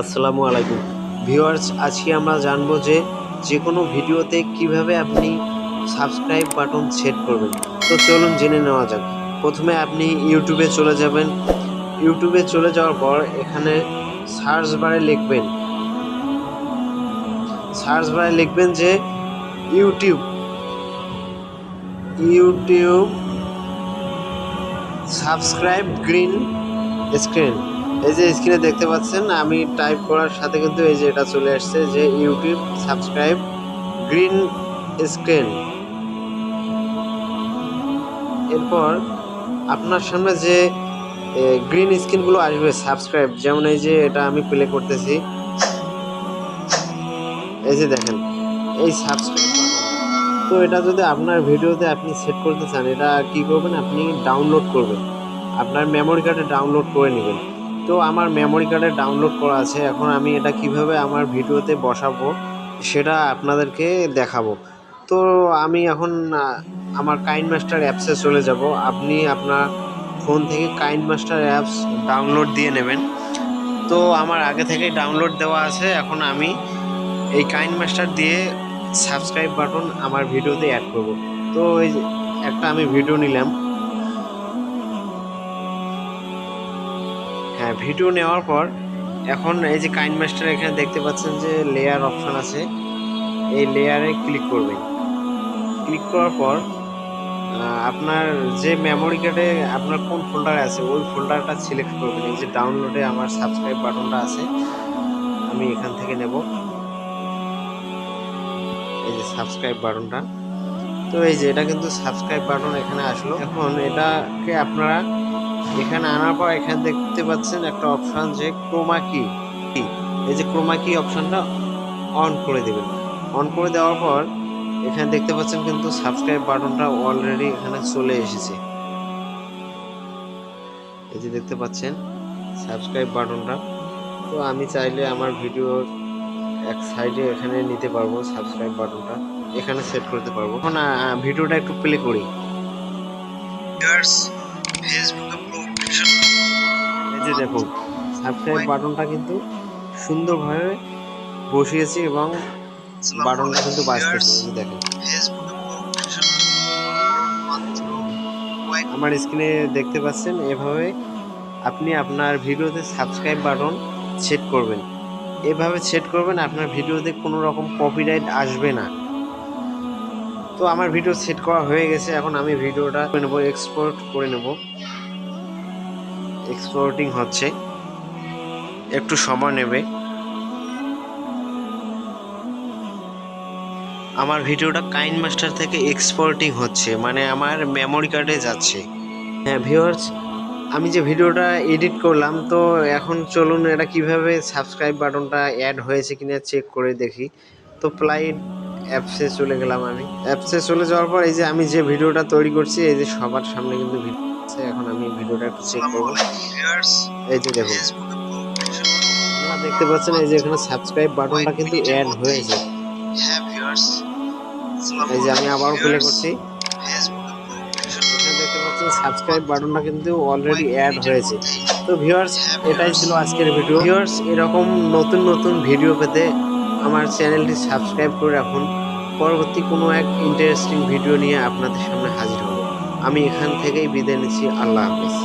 আসসালামু আলাইকুম ভিউয়ার্স, আজকে আমরা জানবো যে কোনো ভিডিওতে কিভাবে আপনি সাবস্ক্রাইব বাটন সেট করবেন। তো চলুন জেনে নেওয়া যাক। প্রথমে আপনি ইউটিউবে চলে যাবেন। ইউটিউবে চলে যাওয়ার পর এখানে সার্চ বারে লিখবেন যে YouTube YouTube subscribe green screen. এই যে স্ক্রিনে দেখতে পাচ্ছেন, আমি টাইপ করার সাথে কিন্তু এই যে এটা চলে আসছে যে ইউটিউব সাবস্ক্রাইব গ্রিন স্ক্রিন। এরপর আপনার সামনে যে গ্রিন স্ক্রিনগুলো আসবে সাবস্ক্রাইব, যেমন এই যে এটা আমি প্লে করতেছি, এই যে দেখেন এই সাবস্ক্রাইব। তো এটা যদি আপনার ভিডিওতে আপনি সেট করতে চান, এটা কি করবেন, আপনি ডাউনলোড করবেন, আপনার মেমোরি কার্ডে ডাউনলোড করে নেবেন। তো আমার মেমোরি কার্ডে ডাউনলোড করা আছে। এখন আমি এটা কিভাবে আমার ভিডিওতে বসাবো সেটা আপনাদেরকে দেখাবো। তো আমি এখন আমার কাইন মাস্টার অ্যাপসে চলে যাব। আপনি আপনার ফোন থেকে কাইন মাস্টার অ্যাপস ডাউনলোড দিয়ে নেবেন। তো আমার আগে থেকেই ডাউনলোড দেওয়া আছে। এখন আমি এই কাইন মাস্টার দিয়ে সাবস্ক্রাইব বাটন আমার ভিডিওতে অ্যাড করব। তো এই যে একটা আমি ভিডিও নিলাম। হ্যাঁ, ভিডিও নেওয়ার পর এখন এই যে কাইন মাস্টার এখানে দেখতে পাচ্ছেন যে লেয়ার অপশন আছে, এই লেয়ারে ক্লিক করবেন। ক্লিক করার পর আপনার যে মেমোরি কার্ডে আপনার কোন ফোল্ডারে আছে ওই ফোল্ডারটা সিলেক্ট করবেন। এই যে ডাউনলোডে আমার সাবস্ক্রাইব বাটনটা আছে, আমি এখান থেকে নেব এই যে সাবস্ক্রাইব বাটনটা। তো এই যে এটা কিন্তু সাবস্ক্রাইব বাটন এখানে আসলো। এখন এটাকে আপনারা এখানে আনার পর এখানে দেখতে পাচ্ছেন একটা অপশন যে ক্রোমা কি, এই যে ক্রোমা কি অপশনটা অন করে দেবেন। অন করে দেওয়ার পর এখানে দেখতে পাচ্ছেন কিন্তু সাবস্ক্রাইব বাটনটা অলরেডি এখানে চলে এসেছে। এই যে দেখতে পাচ্ছেন সাবস্ক্রাইব বাটনটা। তো আমি চাইলে আমার ভিডিওর এক সাইডে এখানে নিতে পারবো, সাবস্ক্রাইব বাটনটা এখানে সেট করতে পারবো। এখন ভিডিওটা একটু প্লে করি। এই যে দেখুন সাবস্ক্রাইব বাটনটা কিন্তু সুন্দরভাবে বসিয়েছি এবং বাটনটা কিন্তু বাজতেছে। এই যে দেখেন আমার স্ক্রিনে দেখতে পাচ্ছেন। এভাবে আপনি আপনার ভিডিওতে সাবস্ক্রাইব বাটন সেট করবেন। এভাবে সেট করবেন, আপনার ভিডিওতে কোনো রকম কপিরাইট আসবে না। তো আমার ভিডিও সেট করা হয়ে গেছে। এখন আমি ভিডিওটা নেব, এক্সপোর্ট করে নেব। এক্সপোর্টিং হচ্ছে, একটু সময় নেবে। আমার ভিডিওটা কাইন মাস্টার থেকে এক্সপোর্টিং হচ্ছে, মানে আমার মেমোরি কার্ডে যাচ্ছে। হ্যাঁ ভিউয়ার্স, আমি যে ভিডিওটা এডিট করলাম, তো এখন চলুন এটা কিভাবে সাবস্ক্রাইব বাটনটা অ্যাড হয়েছে কিনা চেক করে দেখি। তো প্লাইড অ্যাপসে চলে গেলাম। আমি অ্যাপসে চলে যাওয়ার পর এই যে আমি যে ভিডিওটা তৈরি করছি, এই যে সবার সামনে কিন্তু ভিডিও আছে। এখন আমি ভিডিওটা একটু চেক করব। এই যে দেখুন আপনারা দেখতে পাচ্ছেন এই যে এখানে সাবস্ক্রাইব বাটনটা কিন্তু অ্যাড হয়েছে। এই যে আমি আবারও প্লে করছি, দেখতে পাচ্ছেন সাবস্ক্রাইব বাটনটা কিন্তু অলরেডি অ্যাড হয়েছে। তো ভিউয়ার্স, এটাই ছিল আজকের ভিডিও। ভিউয়ার্স, এরকম নতুন নতুন ভিডিও পেতে আমার চ্যানেলটি সাবস্ক্রাইব করে রাখুন। পরবর্তী কোনো এক ইন্টারেস্টিং ভিডিও নিয়ে আপনাদের সামনে হাজির হব। আমি এখান থেকেই বিদায় নিচ্ছি। আল্লাহ হাফেজ।